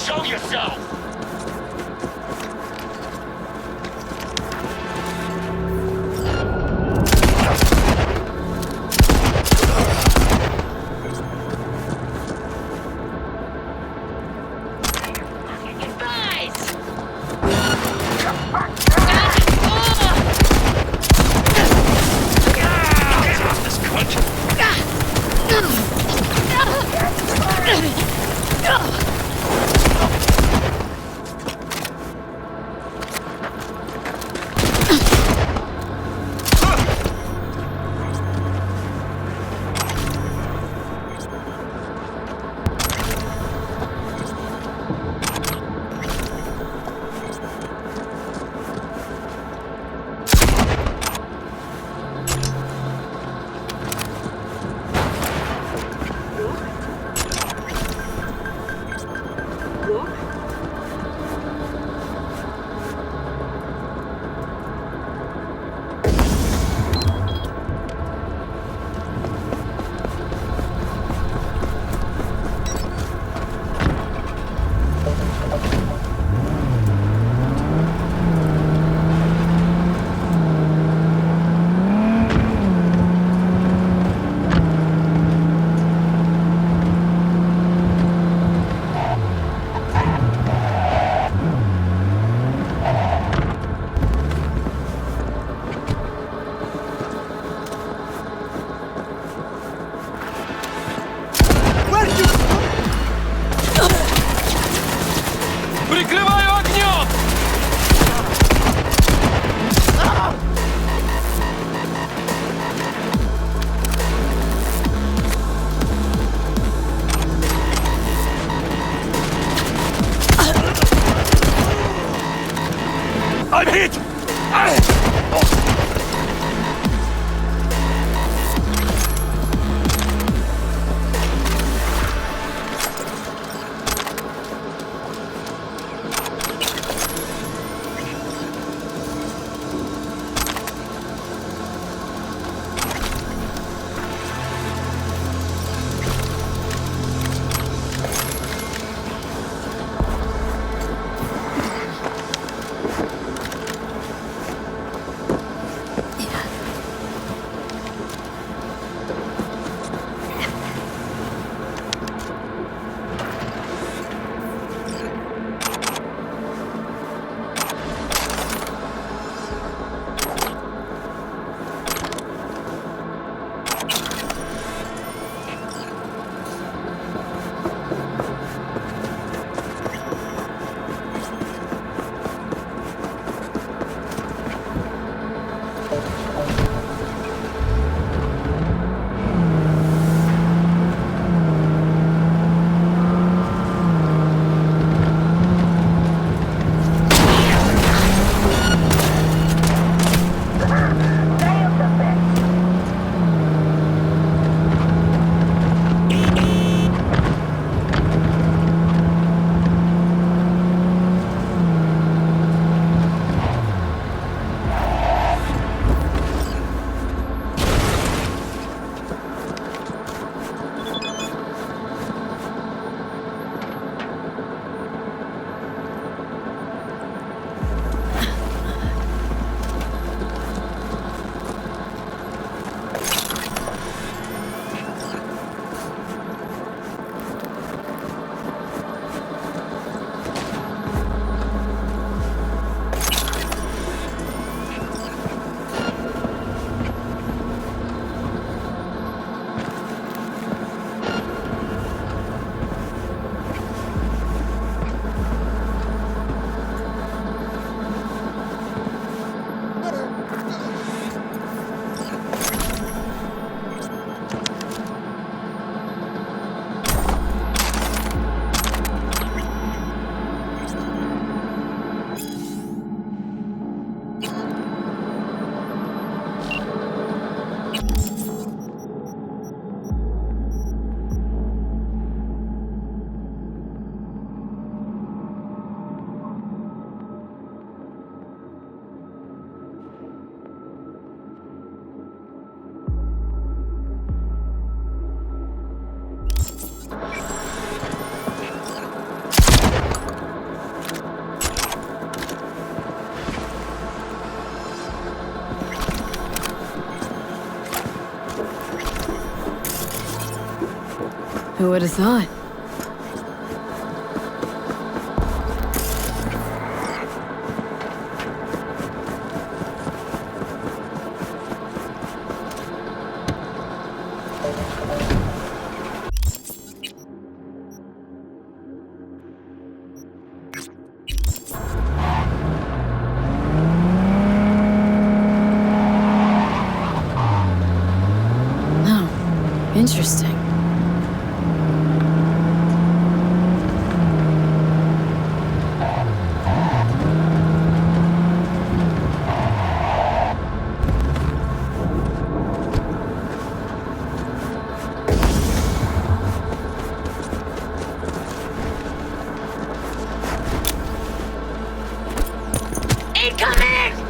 Show yourself! Прикрываю огнем! I'm hit! Who would have thought? Oh, interesting. Incoming!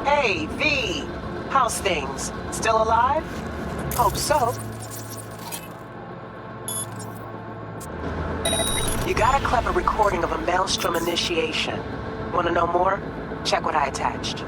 Hey, V. How's things? Still alive? Hope so. You got a clever recording of a Maelstrom initiation. Want to know more? Check what I attached.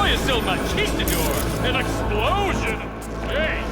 is el Machistador! An explosion! Hey!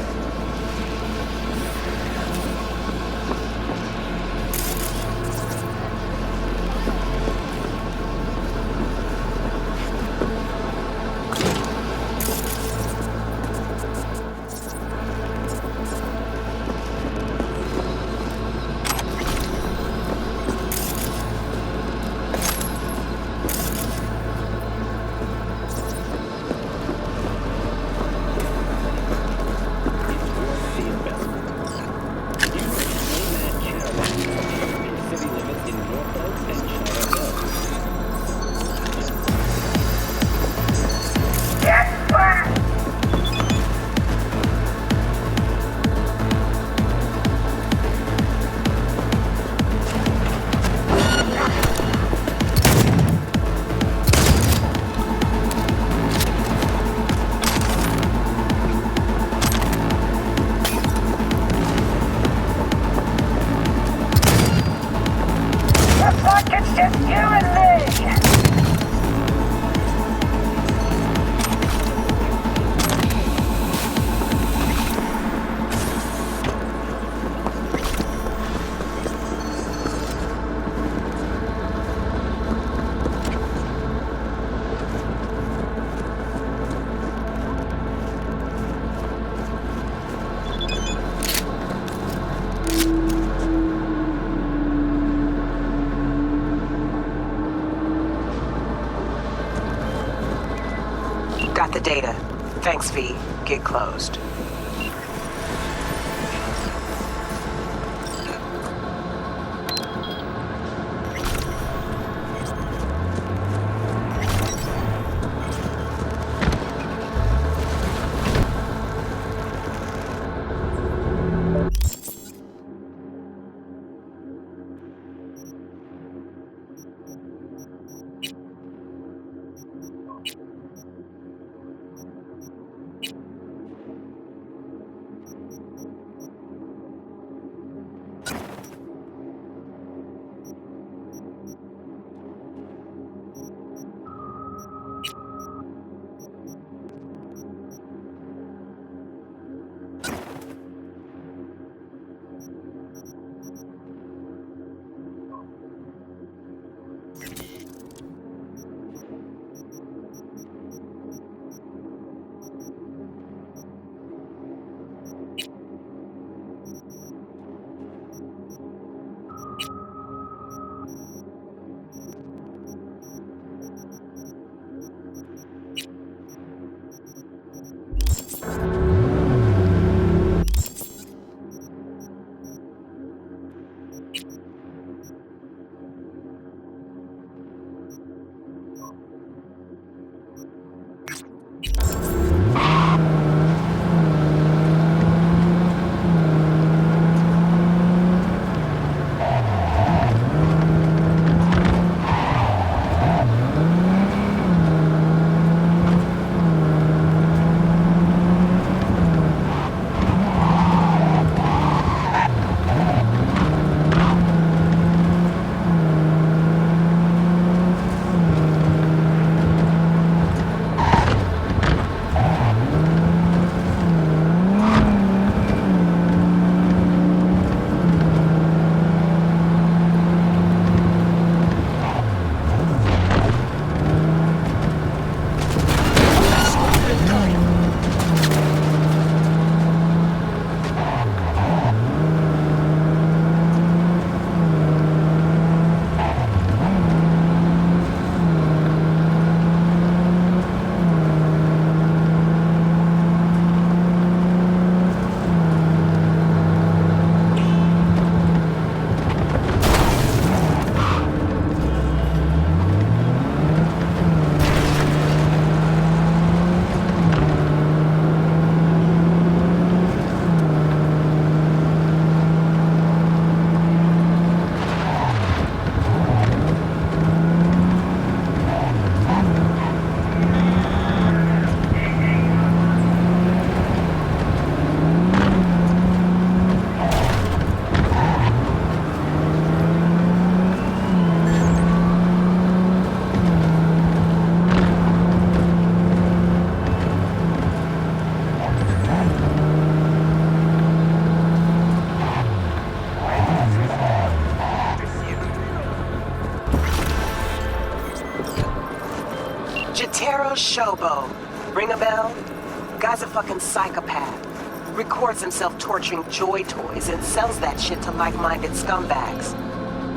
Looks like it's just you and me! Got the data. Thanks, V. Get closed. Jotaro Shobo. Ring a bell? Guy's a fucking psychopath. Records himself torturing joy toys and sells that shit to like-minded scumbags.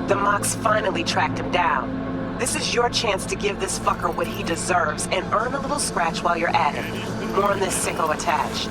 The Mox finally tracked him down. This is your chance to give this fucker what he deserves and earn a little scratch while you're at it. More on this sicko attached.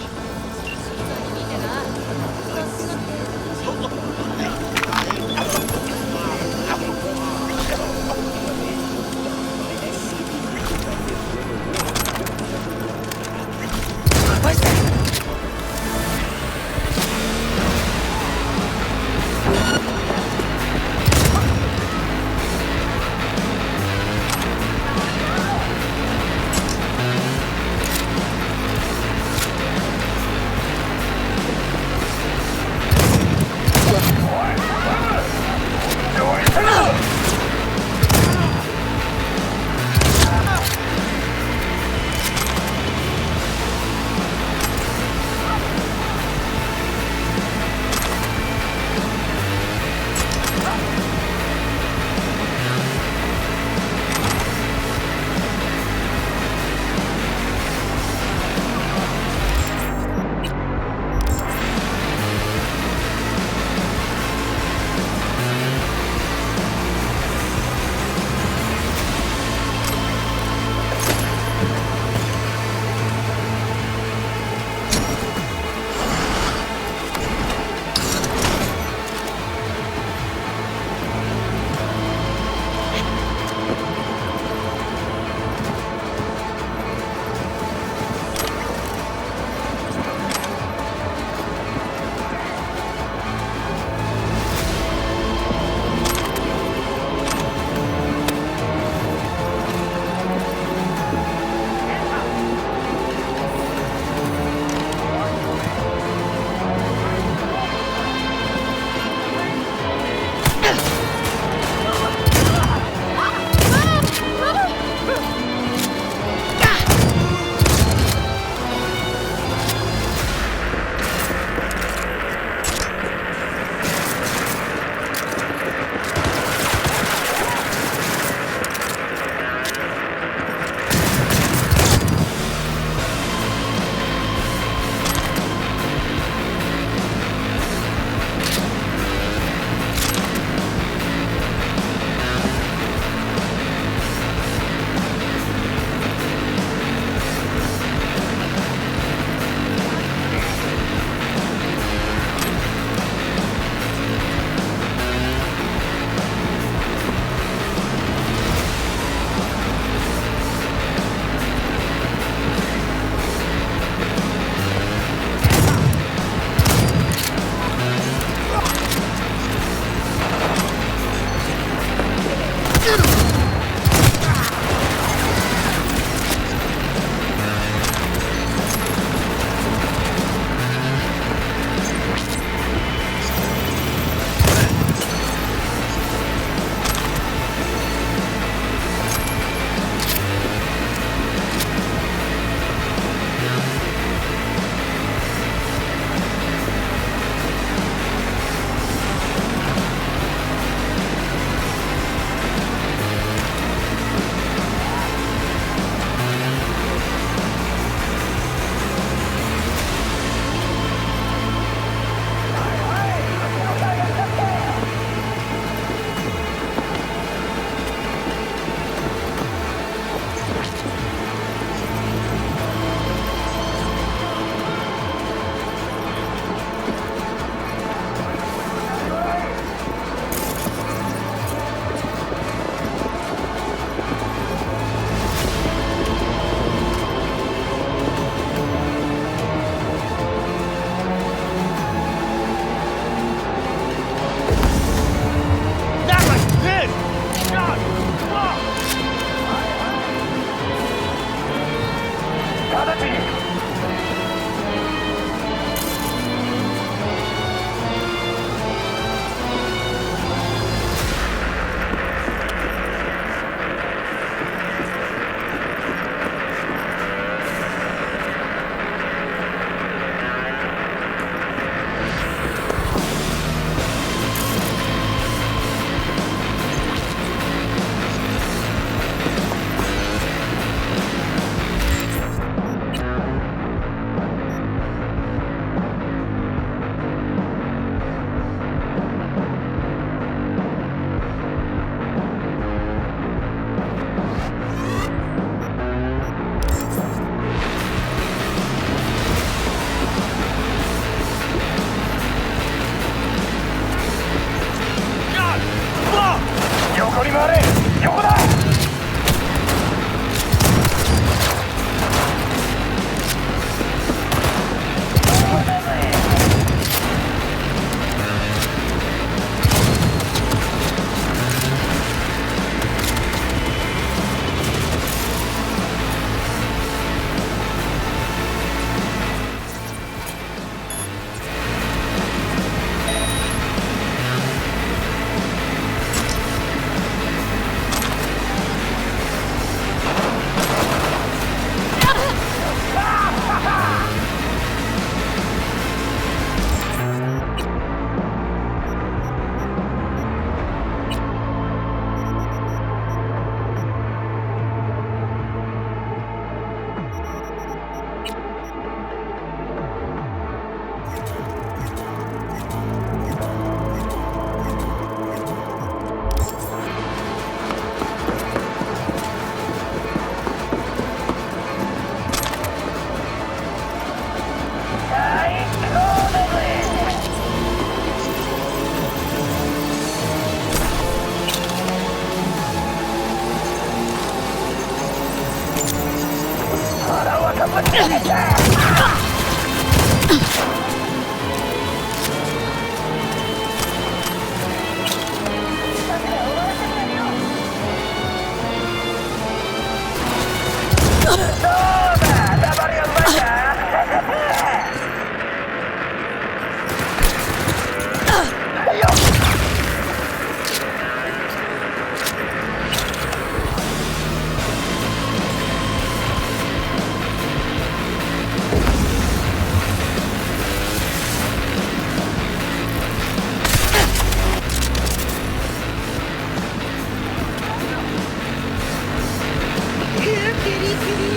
Here, kitty, kitty.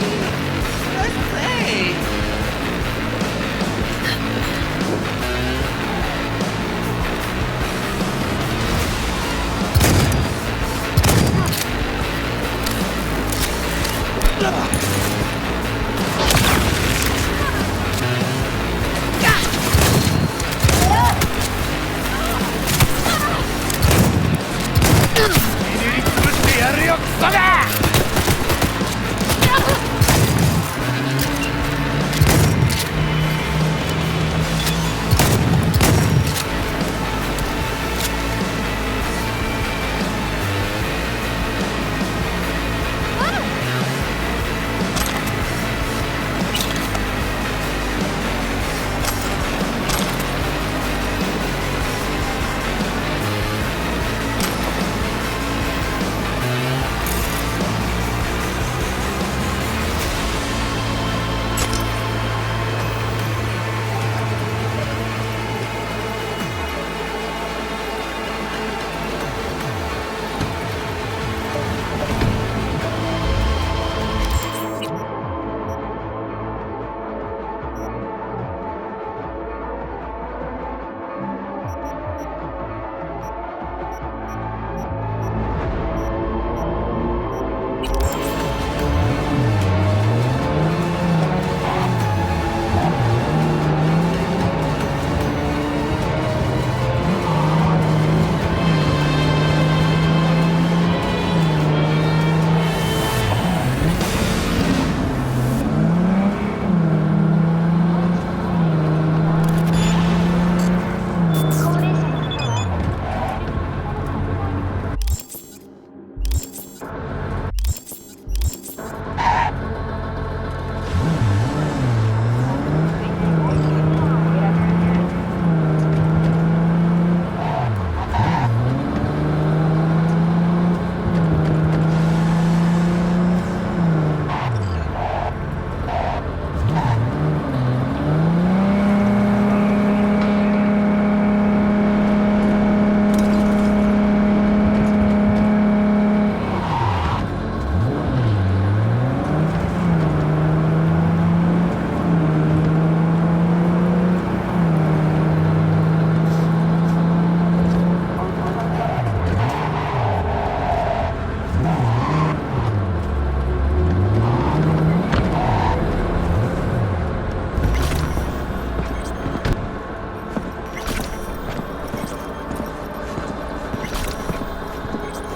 Let's play.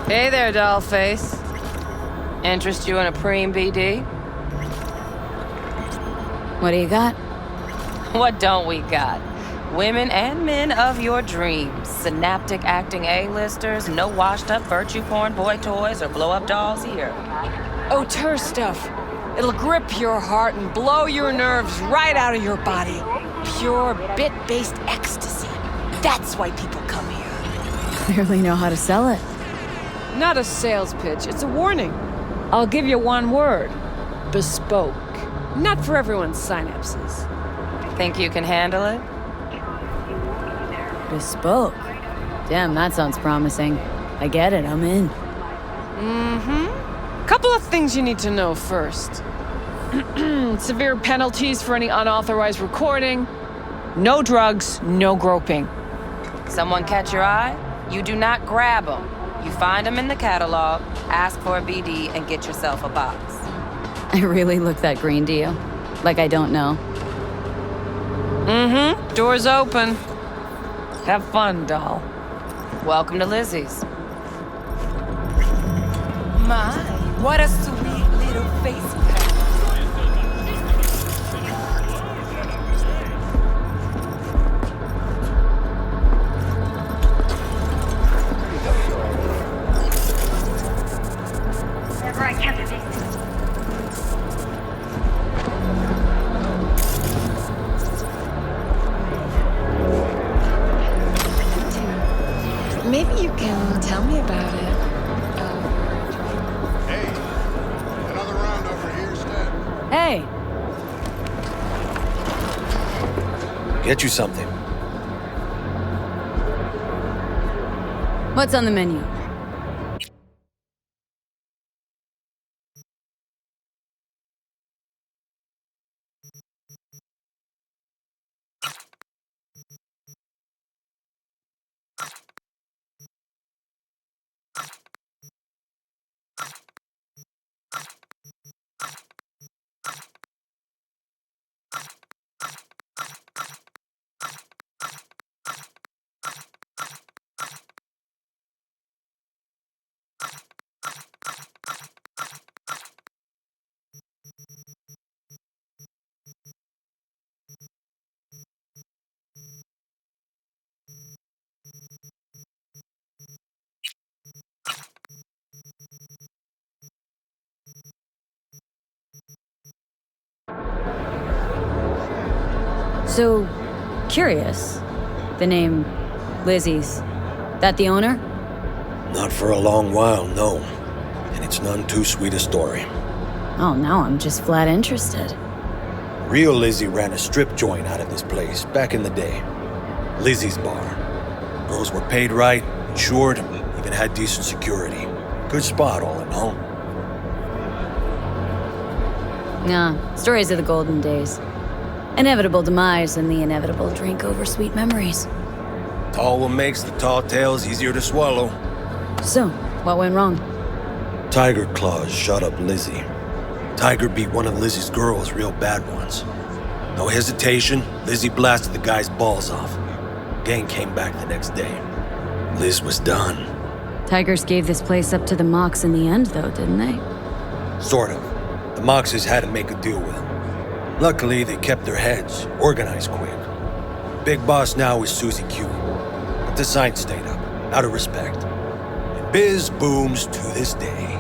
Hey there, dollface. Interest you in a preem BD? What do you got? What don't we got? Women and men of your dreams. Synaptic acting A-listers, no washed-up virtue porn boy toys or blow-up dolls here. Auteur stuff. It'll grip your heart and blow your nerves right out of your body. Pure bit-based ecstasy. That's why people come here. Clearly know how to sell it. Not a sales pitch, it's a warning. I'll give you one word. Bespoke. Not for everyone's synapses. Think you can handle it? Bespoke. Damn, that sounds promising. I get it, I'm in. Couple of things you need to know first. Severe penalties for any unauthorized recording. No drugs, no groping. Someone catch your eye? You do not grab them. You find them in the catalog, ask for a BD, and get yourself a box. I really look that green to you. Like I don't know. Door's open. Have fun, doll. Welcome to Lizzie's. My, what a sweet little face. wherever I kept it. Maybe you can tell me about it. Hey, another round over here, Stan. Hey, Get you something. what's on the menu? So, curious. The name Lizzie's. That the owner? Not for a long while, no. And it's none too sweet a story. Oh, now I'm just flat interested. Real Lizzie ran a strip joint out of this place back in the day. Lizzie's Bar. Girls were paid right, insured, even had decent security. Good spot, all in all. Nah, stories of the golden days. Inevitable demise and the inevitable drink over sweet memories. Tall what makes the tall tales easier to swallow. So, what went wrong? Tiger Claws shot up Lizzie. Tiger beat one of Lizzie's girls real bad once. No hesitation, Lizzie blasted the guy's balls off. Gang came back the next day. Liz was done. Tigers gave this place up to the Mox in the end, though, didn't they? Sort of. The Moxes had to make a deal with them. Luckily, they kept their heads, organized quick. Big boss now is Susie Q. But the sign stayed up, out of respect. And biz booms to this day.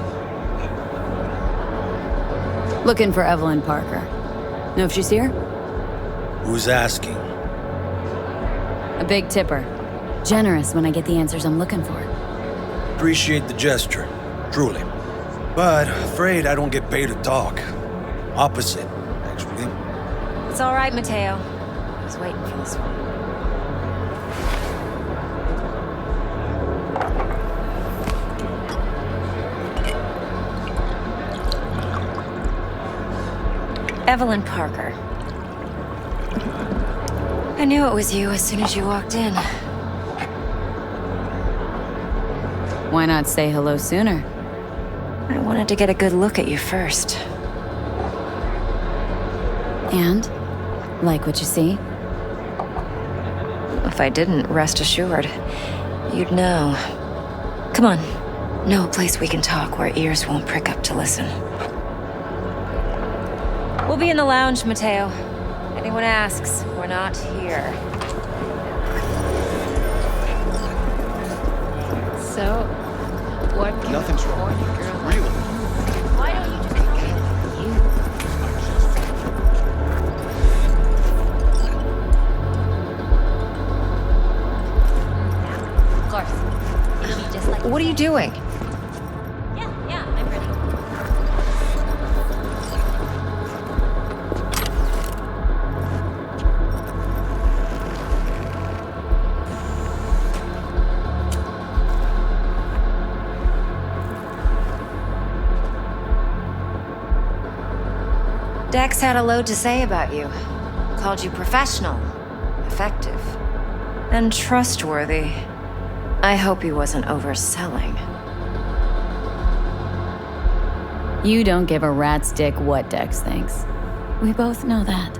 Looking for Evelyn Parker. Know if she's here? Who's asking? A big tipper. Generous when I get the answers I'm looking for. Appreciate the gesture, truly. But afraid I don't get paid to talk. Opposite, actually. It's all right, Mateo. I was waiting for this one. Evelyn Parker. I knew it was you as soon as you walked in. Why not say hello sooner? I wanted to get a good look at you first. And? Like what you see? If I didn't, rest assured, you'd know. Come on. Know a place we can talk where ears won't prick up to listen. We'll be in the lounge, Mateo. Anyone asks, we're not here. So, what can Nothing's a wrong. horny girl Really? Why don't you just tell me you? Of course. Is she just like What are you doing? Yeah, I'm ready. Dex had a load to say about you. Called you professional, effective, and trustworthy. I hope he wasn't overselling. You don't give a rat's dick what Dex thinks. We both know that.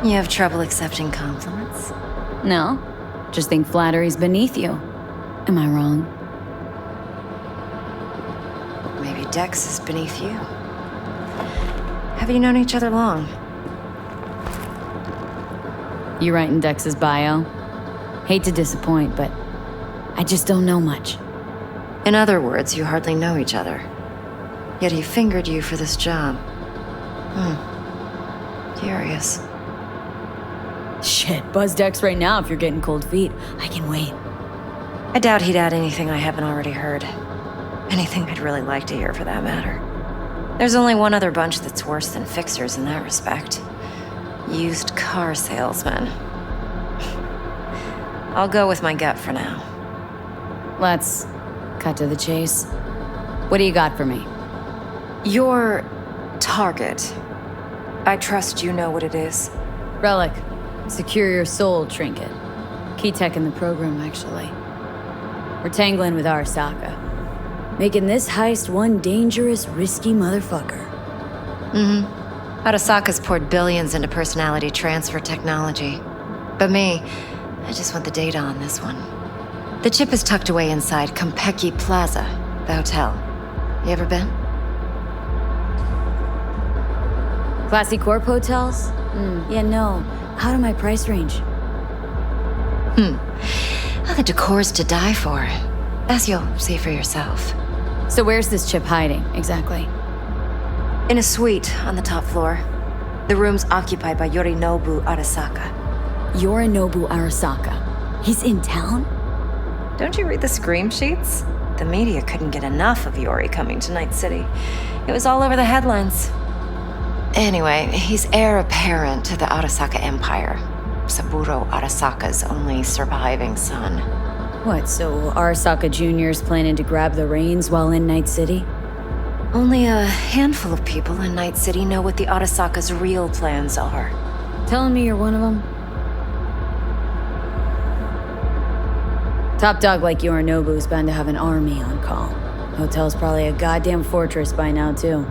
You have trouble accepting compliments? No, just think flattery's beneath you. Am I wrong? Maybe Dex is beneath you. Have you known each other long? You write in Dex's bio? Hate to disappoint, but I just don't know much. In other words, you hardly know each other. Yet he fingered you for this job. Curious. Shit, buzz decks right now if you're getting cold feet. I can wait. I doubt he'd add anything I haven't already heard. Anything I'd really like to hear, for that matter. There's only one other bunch that's worse than fixers in that respect. Used car salesmen. I'll go with my gut for now. Let's cut to the chase. What do you got for me? Your target. I trust you know what it is. Relic. Secure your soul trinket. Key tech in the program, actually. We're tangling with Arasaka. Making this heist one dangerous, risky motherfucker. Arasaka's poured billions into personality transfer technology. But me, I just want the data on this one. The chip is tucked away inside Kompeki Plaza, the hotel. You ever been? Classy Corp hotels? Yeah, no. Out of my price range. Well, the decor's to die for, as you'll see for yourself. So where's this chip hiding, exactly? In a suite on the top floor. The room's occupied by Yorinobu Arasaka. Yorinobu Arasaka. He's in town? Don't you read the scream sheets? The media couldn't get enough of Yori coming to Night City. It was all over the headlines. Anyway, he's heir apparent to the Arasaka Empire. Saburo Arasaka's only surviving son. What, so Arasaka Jr.'s planning to grab the reins while in Night City? Only a handful of people in Night City know what the Arasaka's real plans are. Telling me you're one of them? Top dog like Yorinobu's bound to have an army on call. Hotel's probably a goddamn fortress by now, too.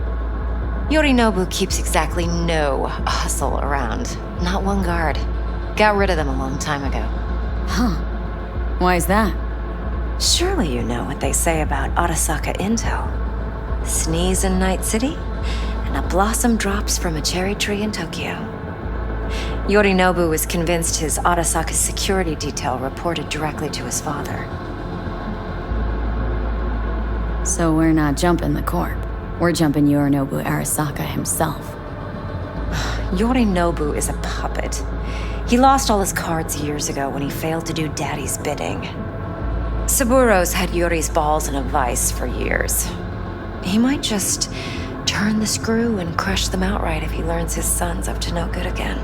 Yorinobu keeps exactly no hustle around. Not one guard. Got rid of them a long time ago. Huh. Why is that? Surely you know what they say about Arasaka intel. Sneeze in Night City, and a blossom drops from a cherry tree in Tokyo. Yorinobu was convinced his Arasaka security detail reported directly to his father. So we're not jumping the corp. We're jumping Yorinobu Arasaka himself. Yorinobu is a puppet. He lost all his cards years ago when he failed to do Daddy's bidding. Saburo's had Yori's balls in a vice for years. He might just turn the screw and crush them outright if he learns his son's up to no good again.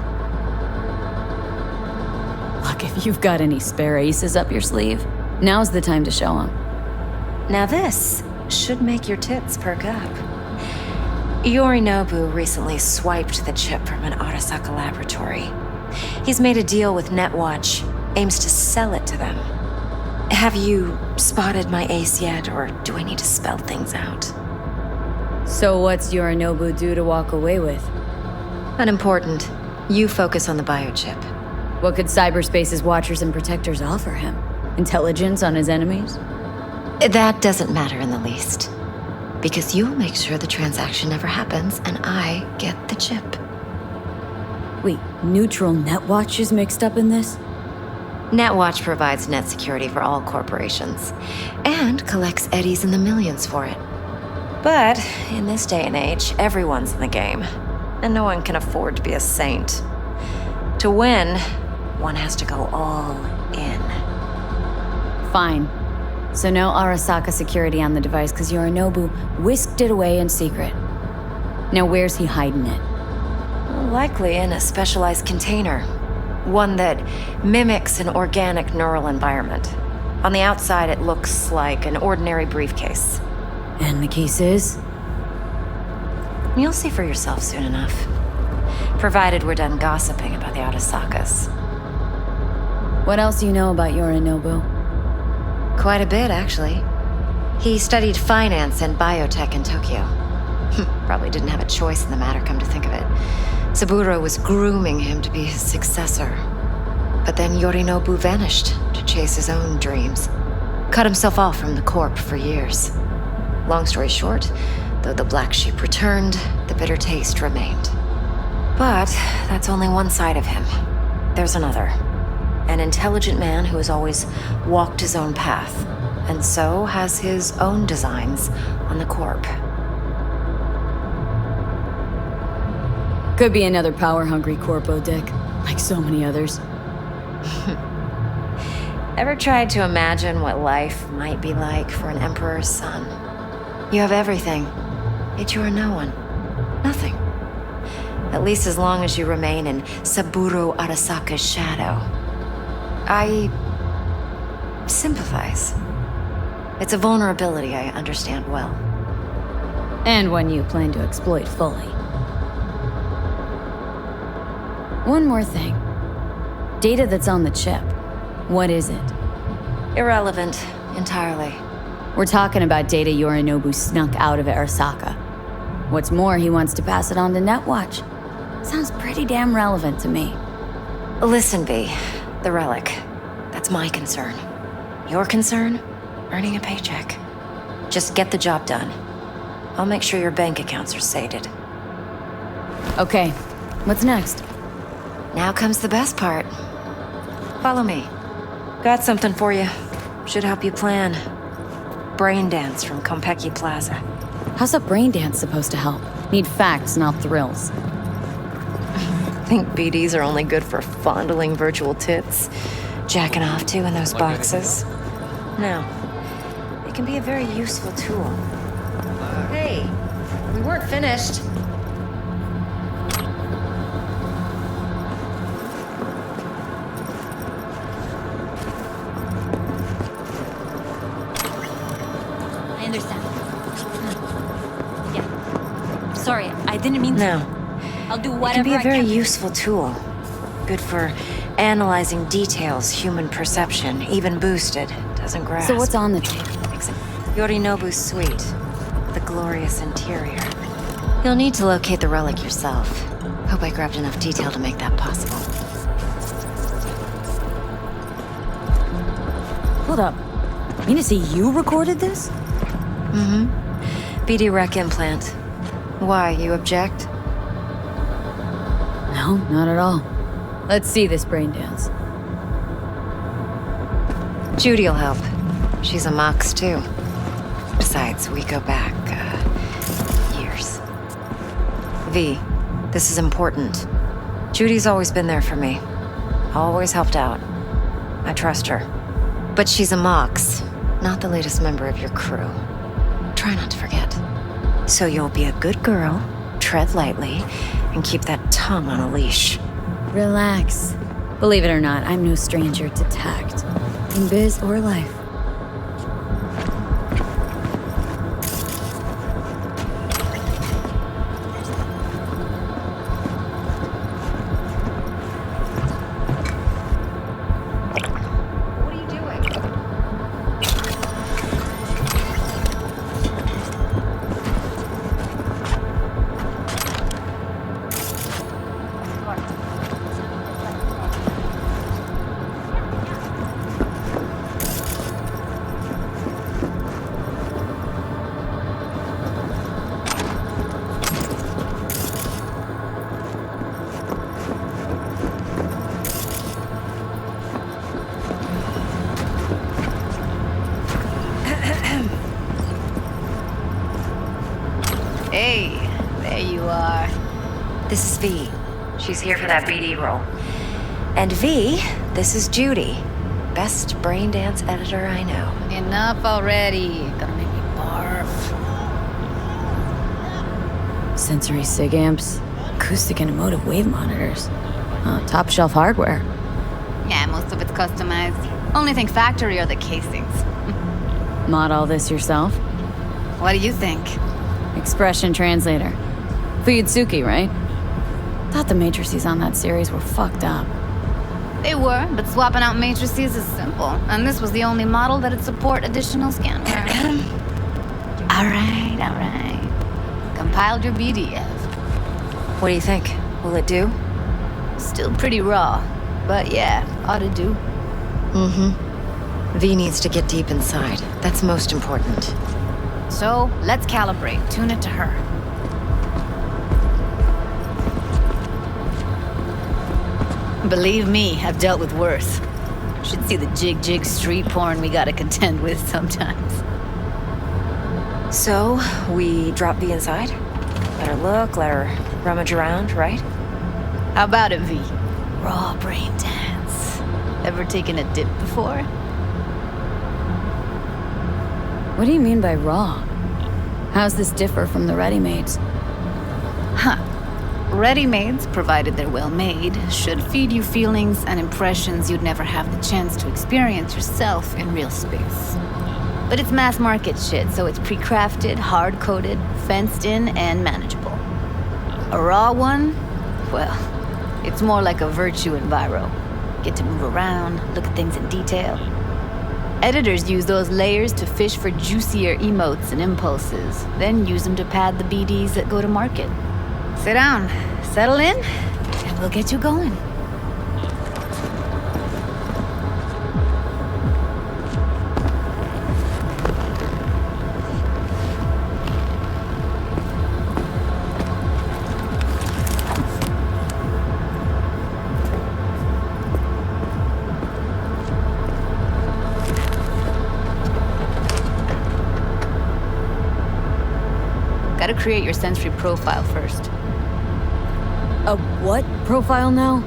Look, if you've got any spare aces up your sleeve, now's the time to show them. Now this should make your tits perk up. Yorinobu recently swiped the chip from an Arasaka laboratory. He's made a deal with Netwatch, aims to sell it to them. Have you spotted my ace yet, or do I need to spell things out? So what's Yorinobu due to walk away with? Unimportant. You focus on the biochip. What could cyberspace's watchers and protectors offer him? Intelligence on his enemies? That doesn't matter in the least. Because you'll make sure the transaction never happens, and I get the chip. Wait, neutral Netwatch is mixed up in this? Netwatch provides net security for all corporations, and collects eddies in the millions for it. But in this day and age, everyone's in the game, and no one can afford to be a saint. To win, one has to go all in. Fine. So no Arasaka security on the device because Yorinobu whisked it away in secret. Now where's he hiding it? Likely in a specialized container. One that mimics an organic neural environment. On the outside, it looks like an ordinary briefcase. And the case is? You'll see for yourself soon enough. Provided we're done gossiping about the Arasakas. What else do you know about Yorinobu? Quite a bit, actually. He studied finance and biotech in Tokyo. Probably didn't have a choice in the matter, come to think of it. Saburo was grooming him to be his successor. But then Yorinobu vanished to chase his own dreams. Cut himself off from the Corp for years. Long story short, though the black sheep returned, the bitter taste remained. But that's only one side of him. There's another. An intelligent man who has always walked his own path, and so has his own designs on the Corp. Could be another power-hungry corpo dick, like so many others. Ever tried to imagine what life might be like for an emperor's son? You have everything, yet you are no one. Nothing. At least as long as you remain in Saburo Arasaka's shadow. I sympathize. It's a vulnerability I understand well. And one you plan to exploit fully. One more thing. Data that's on the chip. What is it? Irrelevant, entirely. We're talking about data Yorinobu snuck out of Arasaka. What's more, he wants to pass it on to Netwatch. Sounds pretty damn relevant to me. Listen, V. The relic. That's my concern. Your concern? Earning a paycheck. Just get the job done. I'll make sure your bank accounts are sated. Okay, what's next? Now comes the best part. Follow me. Got something for you. Should help you plan. Brain dance from Konpeki Plaza. How's a brain dance supposed to help? Need facts, not thrills. Think BDs are only good for fondling virtual tits? Jacking off to in those boxes? No. It can be a very useful tool. Hey, we weren't finished. I understand. Yeah. Sorry, I didn't mean to. No. I'll do It whatever can be a very I can. useful tool. Good for analyzing details human perception, even boosted, doesn't grasp. So what's on the tape? Yorinobu's suite. The glorious interior. You'll need to locate the relic yourself. Hope I grabbed enough detail to make that possible. Hold up. Mean to say you recorded this? Mm-hmm. BD rec implant. Why, you object? No, not at all. Let's see this brain dance. Judy'll help. She's a Mox, too. Besides, we go back, years. V, this is important. Judy's always been there for me. Always helped out. I trust her. But she's a Mox, not the latest member of your crew. Try not to forget. So you'll be a good girl, tread lightly, and keep that tongue on a leash. Relax. Believe it or not, I'm no stranger to tact. In biz or life. What are you doing? Hey, there you are. This is V. She's here for that BD role. And V, this is Judy. Best brain dance editor I know. Enough already. Gonna make me barf. Sensory sig amps, acoustic and emotive wave monitors. Top shelf hardware. Yeah, most of it's customized. Only thing factory are the casings. Mod all this yourself? What do you think? Expression translator. Fuyutsuki, right? Thought the matrices on that series were fucked up. They were, but swapping out matrices is simple. And this was the only model that'd support additional scanware. Alright. Compiled your BDF. What do you think? Will it do? Still pretty raw. But yeah, ought to do. Mm-hmm. V needs to get deep inside. That's most important. So, let's calibrate. Tune it to her. Believe me, I've dealt with worse. Should see the jig street porn we gotta contend with sometimes. So, we drop V inside? Let her look, let her rummage around, right? How about it, V? Raw brain dance. Ever taken a dip before? What do you mean by raw? How's this differ from the ready-mades? Huh. Ready-mades, provided they're well made, should feed you feelings and impressions you'd never have the chance to experience yourself in real space. But it's mass market shit, so it's pre-crafted, hard-coded, fenced in, and manageable. A raw one? Well, it's more like a virtue enviro. Get to move around, look at things in detail. Editors use those layers to fish for juicier emotes and impulses, then use them to pad the BDs that go to market. Sit down, settle in, and we'll get you going. Gotta create your sensory profile first. A what profile now?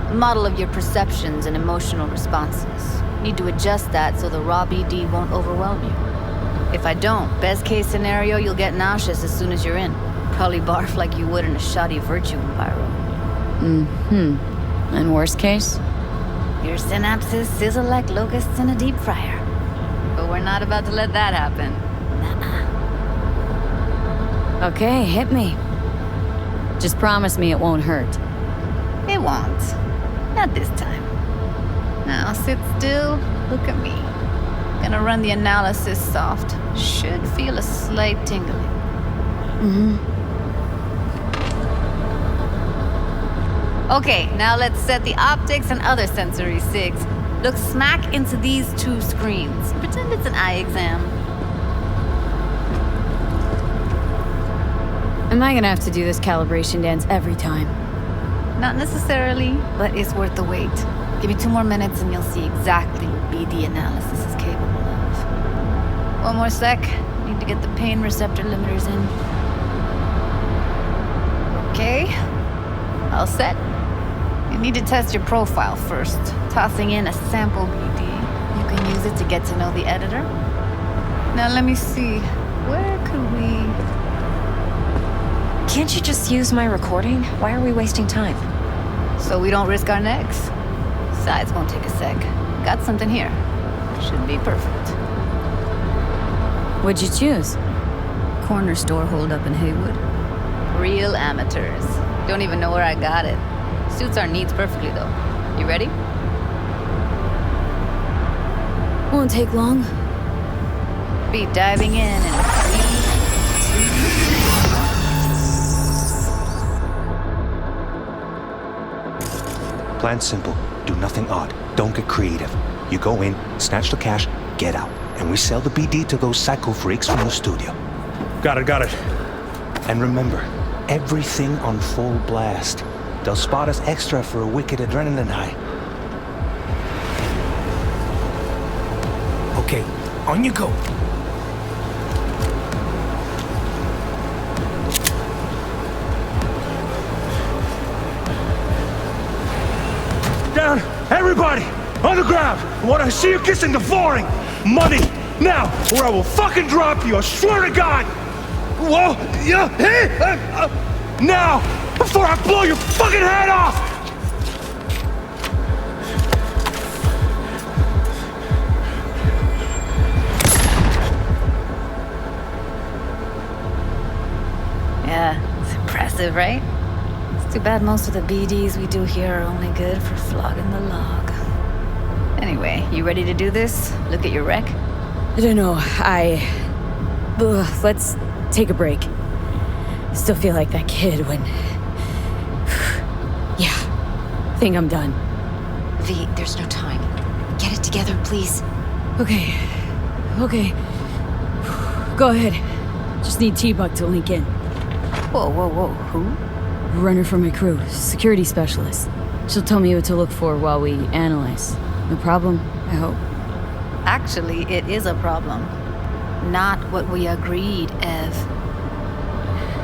A model of your perceptions and emotional responses. Need to adjust that so the raw BD won't overwhelm you. If I don't, best case scenario, you'll get nauseous as soon as you're in. Probably barf like you would in a shoddy virtue enviro. And worst case? Your synapses sizzle like locusts in a deep fryer. But we're not about to let that happen. Nuh-uh. Okay, hit me. Just promise me it won't hurt. It won't. Not this time. Now sit still, look at me. Gonna run the analysis soft. Should feel a slight tingling. Okay, now let's set the optics and other sensory sigs. Look smack into these two screens. Pretend it's an eye exam. Am I gonna have to do this calibration dance every time? Not necessarily, but it's worth the wait. Give me 2 more minutes and you'll see exactly what BD analysis is capable of. 1 more sec. Need to get the pain receptor limiters in. Okay. All set. You need to test your profile first. Tossing in a sample BD. You can use it to get to know the editor. Now let me see. Where could we... Can't you just use my recording? Why are we wasting time? So we don't risk our necks. Besides, won't take a sec. Got something here. Should be perfect. What'd you choose? Corner store holdup in Haywood. Real amateurs. Don't even know where I got it. Suits our needs perfectly, though. You ready? Won't take long. Be diving in Plan simple. Do nothing odd. Don't get creative. You go in, snatch the cash, get out. And we sell the BD to those psycho freaks from the studio. Got it. And remember, everything on full blast. They'll spot us extra for a wicked adrenaline high. Okay, on you go. Down, everybody! On the ground! I want to see you kissing the flooring! Money! Now, or I will fucking drop you, I swear to God! Whoa! Yeah! Hey! Now! Before I blow your fucking head off! Yeah, it's impressive, right? It's too bad most of the BDs we do here are only good for flogging the log. Anyway, you ready to do this? Look at your rec? I don't know, let's take a break. Still feel like that kid when... Yeah, think I'm done. V, there's no time. Get it together, please. Okay. Go ahead. Just need T-Bug to link in. Whoa, who? Runner for my crew, security specialist. She'll tell me what to look for while we analyze. No problem, I hope. Actually, it is a problem. Not what we agreed, Ev.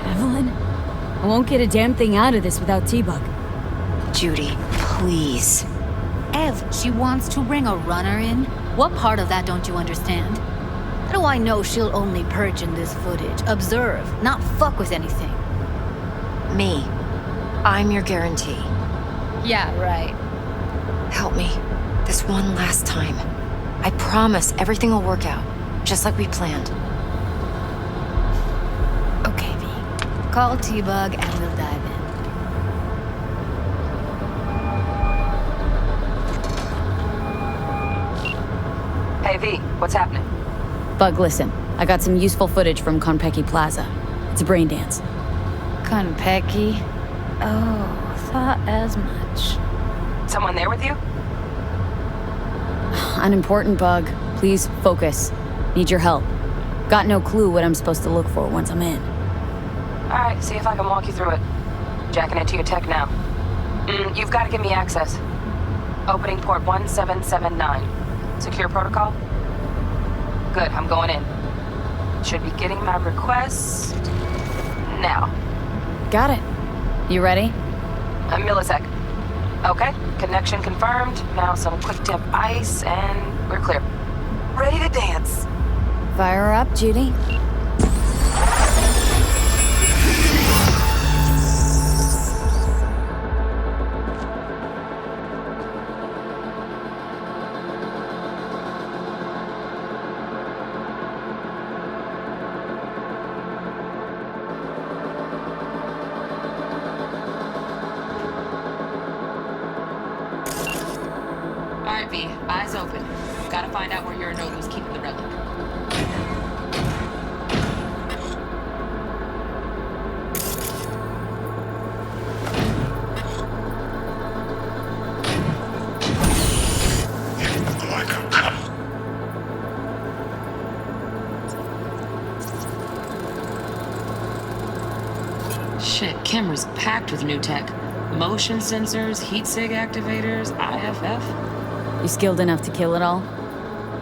Evelyn? I won't get a damn thing out of this without T-Bug. Judy, please. Ev, she wants to bring a runner in? What part of that don't you understand? How do I know she'll only perch in this footage, observe, not fuck with anything? Me. I'm your guarantee. Yeah, right. Help me. This one last time. I promise everything will work out, just like we planned. Okay, V. Call T-Bug and we'll dive in. Hey, V, what's happening? Bug, listen. I got some useful footage from Konpeki Plaza. It's a brain dance. Konpeki? Oh, thought as much. Someone there with you? Unimportant, Bug. Please focus. Need your help. Got no clue what I'm supposed to look for once I'm in. Alright, see if I can walk you through it. Jacking into your tech now. You've got to give me access. Opening port 1779. Secure protocol? Good, I'm going in. Should be getting my request now. Got it. You ready? A millisec. Okay, connection confirmed. Now some quick temp ice and we're clear. Ready to dance. Fire up, Judy. Alright, V, eyes open. Gotta find out where Yorinobu's keeping the relic. Shit, camera's packed with new tech. Motion sensors, heat sig activators, IFF. You skilled enough to kill it all?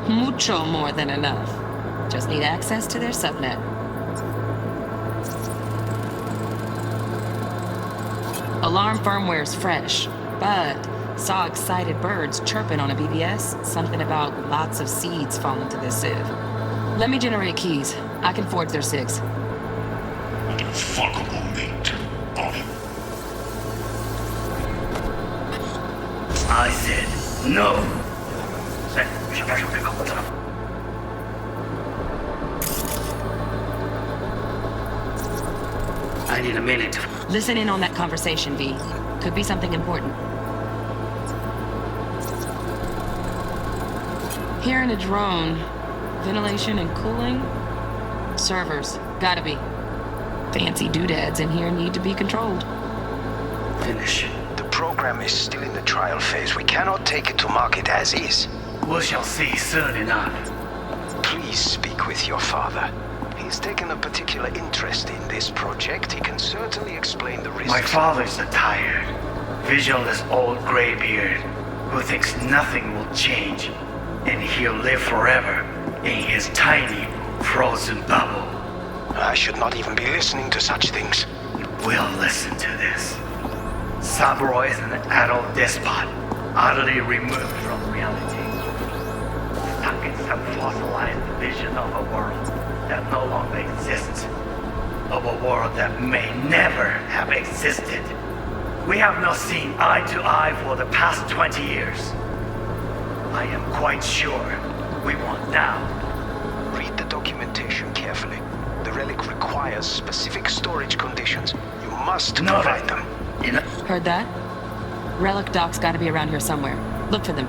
Mucho more than enough. Just need access to their subnet. Alarm firmware's fresh, but saw excited birds chirping on a BBS. Something about lots of seeds falling to this sieve. Let me generate keys. I can forge their SIGs. Fuckable meat. I said no. I need a minute. Listen in on that conversation, V. Could be something important. Hearing a drone. Ventilation and cooling? Servers. Gotta be. Fancy doodads in here need to be controlled. Finish. The program is still in the trial phase. We cannot take it to market as is. We shall see soon enough. Please speak with your father. He's taken a particular interest in this project. He can certainly explain the risks. My father's a tired, visionless old graybeard who thinks nothing will change, and he'll live forever in his tiny, frozen bubble. I should not even be listening to such things. We'll listen to this. Saburo is an adult despot, utterly removed from reality. Stuck in some fossilized vision of a world that no longer exists. Of a world that may never have existed. We have not seen eye to eye for the past 20 years. I am quite sure we want now. Read the documentation carefully. The relic requires specific storage conditions. You must provide them. Heard that? Relic docs gotta be around here somewhere. Look for them.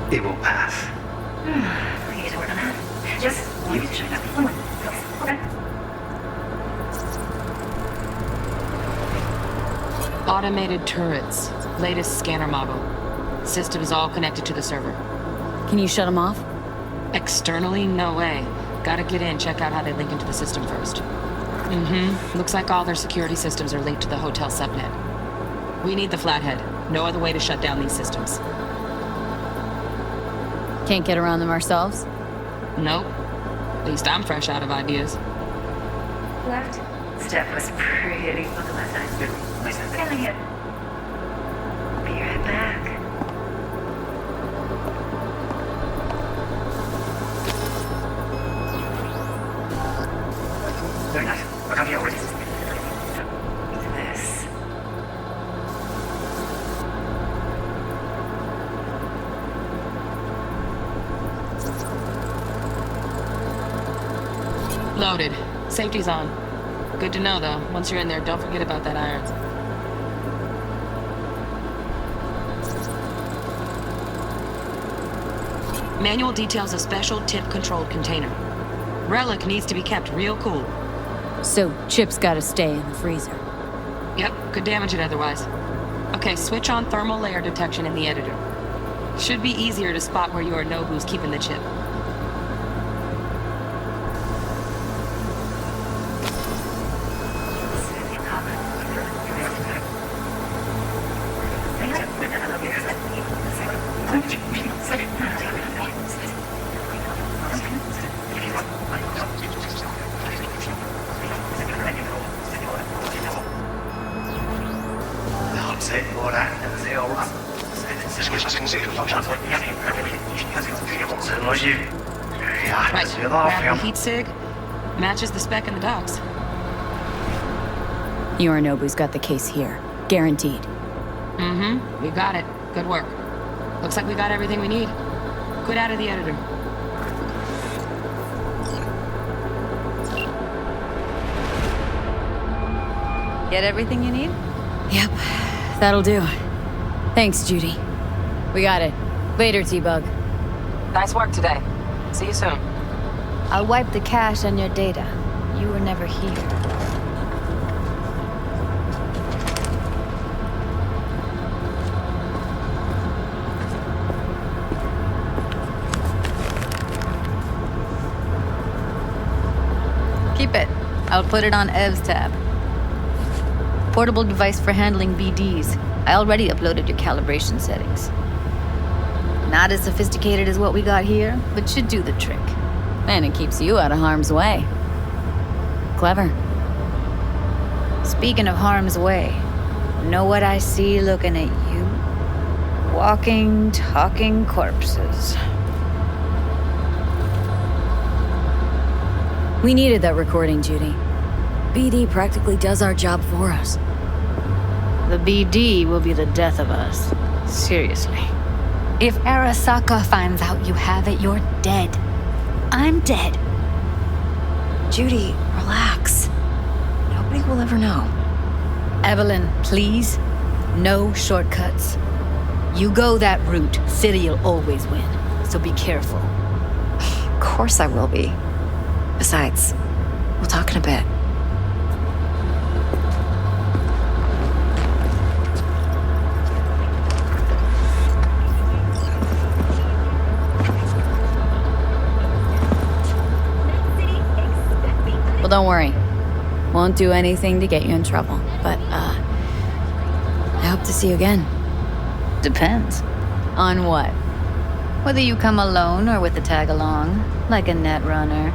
It will pass. Automated turrets. Latest scanner model. System is all connected to the server. Can you shut them off? Externally? No way. Gotta get in, check out how they link into the system first. Looks like all their security systems are linked to the hotel subnet. We need the Flathead. No other way to shut down these systems. Can't get around them ourselves? Nope. At least I'm fresh out of ideas. Left step was pretty on the left side. Feeling it. Be right back. Very nice. I'll come here with this. Loaded. Safety's on. Good to know, though. Once you're in there, don't forget about that iron. Manual details a special tip-controlled container. Relic needs to be kept real cool. So Chip's gotta stay in the freezer. Yep, could damage it otherwise. Okay, switch on thermal layer detection in the editor. Should be easier to spot where Yorinobu's keeping the chip. Right, grab the heat sig. Matches the spec in the docs. Yorinobu's got the case here. Guaranteed. We got it. Good work. Looks like we got everything we need. Quit out of the editor. Get everything you need? Yep, that'll do. Thanks, Judy. We got it. Later, T-Bug. Nice work today. See you soon. I'll wipe the cache on your data. You were never here. Keep it. I'll put it on Ev's tab. Portable device for handling BDs. I already uploaded your calibration settings. Not as sophisticated as what we got here, but should do the trick. And it keeps you out of harm's way. Clever. Speaking of harm's way, know what I see looking at you? Walking, talking corpses. We needed that recording, Judy. BD practically does our job for us. The BD will be the death of us. Seriously. If Arasaka finds out you have it, you're dead. I'm dead. Judy, relax. Nobody will ever know. Evelyn, please. No shortcuts. You go that route, City'll always win. So be careful. Of course I will be. Besides, we'll talk in a bit. Well, don't worry. Won't do anything to get you in trouble. But, I hope to see you again. Depends. On what? Whether you come alone or with the tag along, like a net runner.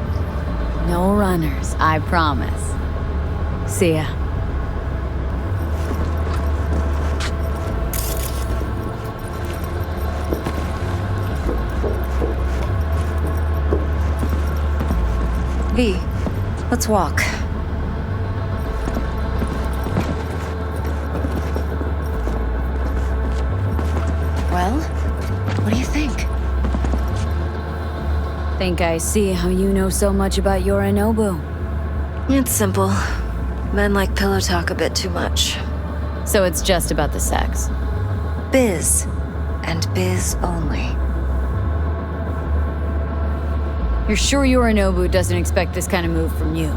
No runners, I promise. See ya. V, let's walk. Well, what do you think? Think I see how you know so much about Yorinobu. It's simple. Men like pillow talk a bit too much. So it's just about the sex. Biz. And biz only. You're sure Yorinobu doesn't expect this kind of move from you?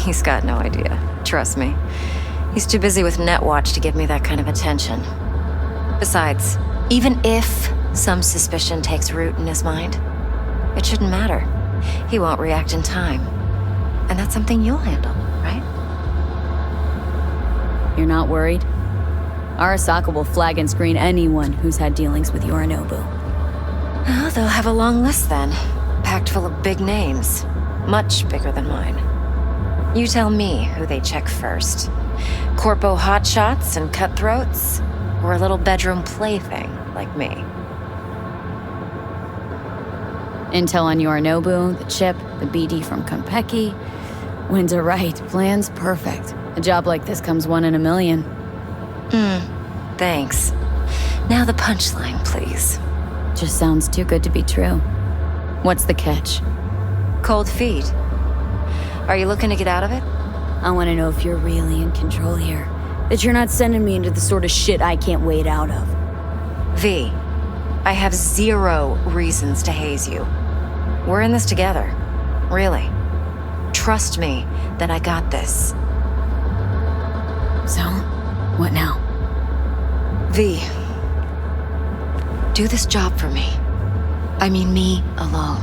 He's got no idea. Trust me. He's too busy with Netwatch to give me that kind of attention. Besides, even if some suspicion takes root in his mind, It shouldn't matter. He won't react in time. And that's something you'll handle, right? You're not worried? Arasaka will flag and screen anyone who's had dealings with Yorinobu. Oh, they'll have a long list then. Packed full of big names. Much bigger than mine. You tell me who they check first. Corpo hotshots and cutthroats? Or a little bedroom plaything like me? Intel on Yorinobu, the chip, the BD from Konpeki. Winds are right, plan's perfect. A job like this comes 1 in a million. Thanks. Now the punchline, please. Just sounds too good to be true. What's the catch? Cold feet. Are you looking to get out of it? I want to know if you're really in control here. That you're not sending me into the sort of shit I can't wade out of. V, I have 0 reasons to haze you. We're in this together. Really. Trust me that I got this. So, what now? V, do this job for me. I mean me alone.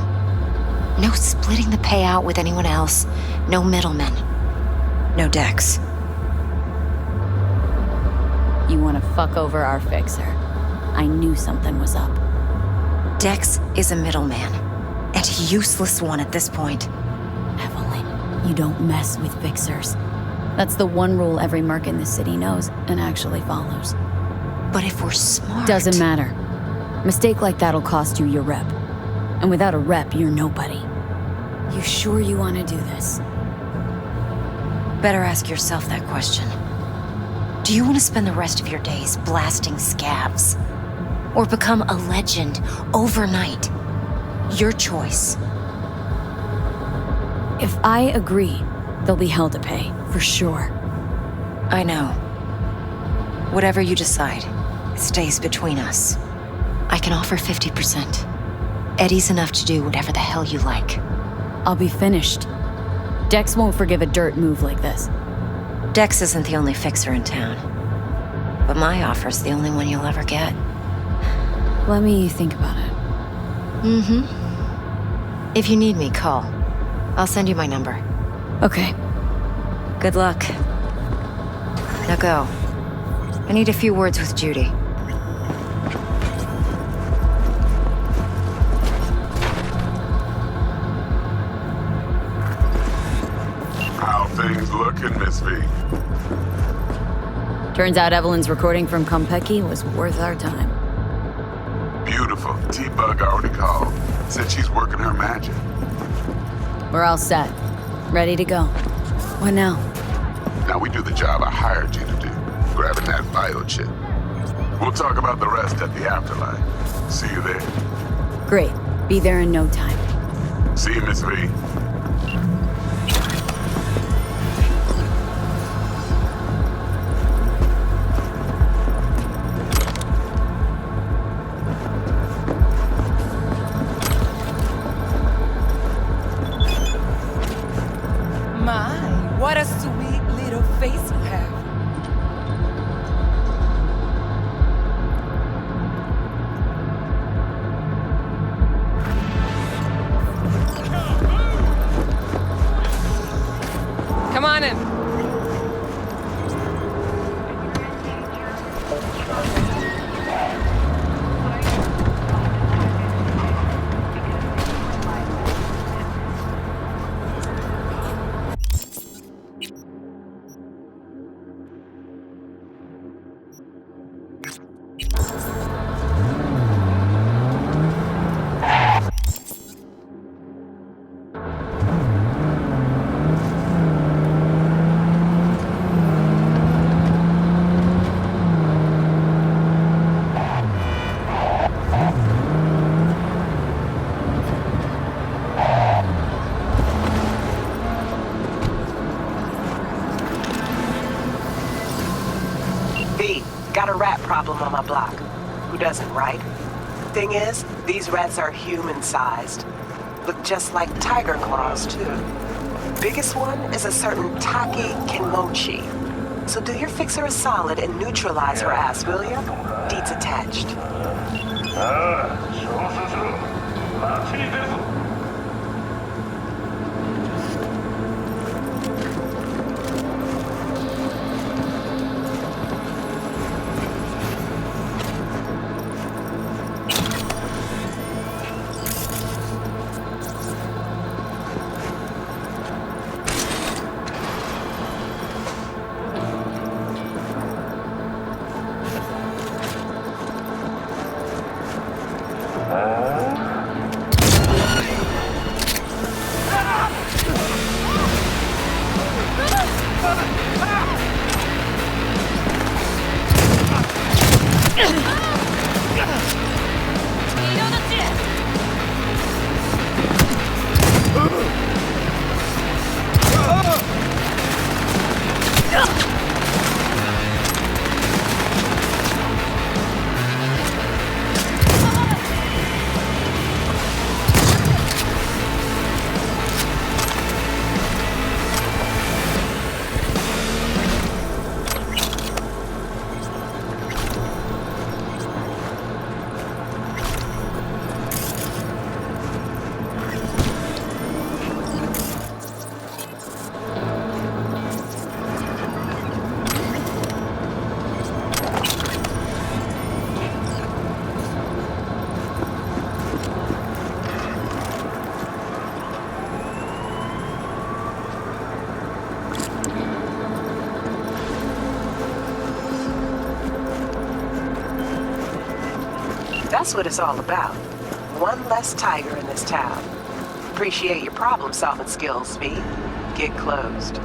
No splitting the payout with anyone else. No middlemen. No Dex. You want to fuck over our fixer. I knew something was up. Dex is a middleman. And a useless one at this point. Evelyn, you don't mess with fixers. That's the one rule every merc in this city knows and actually follows. But if we're smart... Doesn't matter. Mistake like that'll cost you your rep. And without a rep, you're nobody. You sure you want to do this? Better ask yourself that question. Do you want to spend the rest of your days blasting scabs? Or become a legend overnight? Your choice. If I agree, there'll be hell to pay, for sure. I know. Whatever you decide, it stays between us. I can offer 50%. Eddie's enough to do whatever the hell you like. I'll be finished. Dex won't forgive a dirt move like this. Dex isn't the only fixer in town. But my offer's the only one you'll ever get. Let me think about it. If you need me, call. I'll send you my number. Okay. Good luck. Now go. I need a few words with Judy. How things looking, Miss V? Turns out Evelyn's recording from Konpeki was worth our time. Beautiful. T-Bug already called. Said she's working her magic. We're all set. Ready to go. What now? Now we do the job I hired you to do. Grabbing that bio chip. We'll talk about the rest at the afterlife. See you there. Great. Be there in no time. See you, Miss V. What a sweet little face you have. Come on in. Got a rat problem on my block. Who doesn't, right? Thing is, these rats are human-sized. Look just like tiger claws, too. Biggest one is a certain Taki Kimochi. So do your fixer a solid and neutralize her ass, will ya? Deeds attached. ああ、少々しろ。待ちに出るぞ。That's what it's all about. One less tiger in this town. Appreciate your problem-solving skills, V. Get closed.